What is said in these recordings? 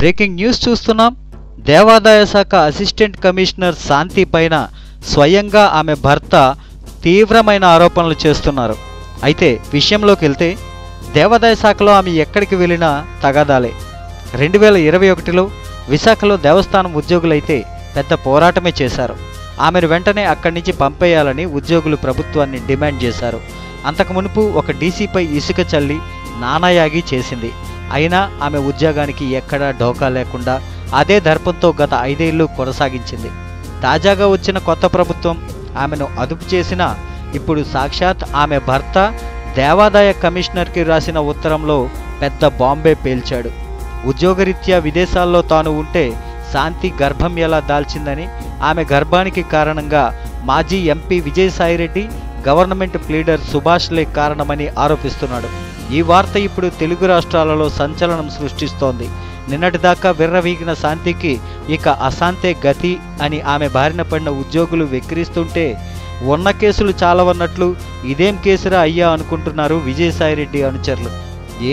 Breaking news చూస్తున్నాం. దేవాదాయ శాఖ అసిస్టెంట్ కమిషనర్ శాంతి పైన స్వయంగా ఆమె భర్త తీవ్రమైన ఆరోపణలు చేస్తున్నారు. అయితే విషయంలోకి వెళ్తే దేవాదాయ శాఖలో ఆమె ఎక్కడికి వెళ్ళినా తగాదాలే. 2021లో విశాఖలో దేవస్థానం ఉద్యోగులైతే పెద్ద పోరాటమే చేశారు. ఆమెను వెంటనే అక్కడి నుంచి పంపేయాలని ఉద్యోగులు ప్రభుత్వాన్ని డిమాండ్ చేశారు. అంతకు మునుపు ఒక డీసీపై ఇసుక చల్లి నానాయాగి చేసింది. అయినా ఆమె ఉద్యోగానికి ఎక్కడా ఢోకా లేకుండా అదే దర్పంతో గత 5 ఏళ్లు కొనసాగించింది. తాజాగా వచ్చిన కొత్త ప్రభుత్వం ఆమెను అదుపు చేసినా ఇప్పుడు సాక్షాత్ ఆమె భర్త దేవాదాయ కమిషనర్కి రాసిన ఉత్తరంలో పెద్ద బాంబే పేల్చాడు. ఉద్యోగరీత్యా విదేశాల్లో తాను ఉంటే శాంతి గర్భం ఎలా దాల్చిందని, ఆమె గర్భానికి కారణంగా మాజీ ఎంపీ విజయసాయిరెడ్డి, గవర్నమెంట్ ప్లీడర్ సుభాష్లే కారణమని ఆరోపిస్తున్నాడు. ఈ వార్త ఇప్పుడు తెలుగు రాష్ట్రాలలో సంచలనం సృష్టిస్తోంది. నిన్నటిదాకా విర్రవీగిన శాంతికి ఇక అశాంతే గతి అని ఆమె బారిన పడిన ఉద్యోగులు వెక్కిరిస్తుంటే ఉన్న కేసులు చాలవన్నట్లు ఇదేం కేసురా అయ్యా అనుకుంటున్నారు విజయసాయిరెడ్డి అనుచరులు.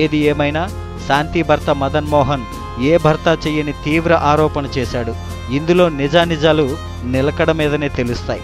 ఏది ఏమైనా శాంతి భర్త మదన్ మోహన్ ఏ భర్త చెయ్యని తీవ్ర ఆరోపణ చేశాడు. ఇందులో నిజానిజాలు నిలకడ మీదనే తెలుస్తాయి.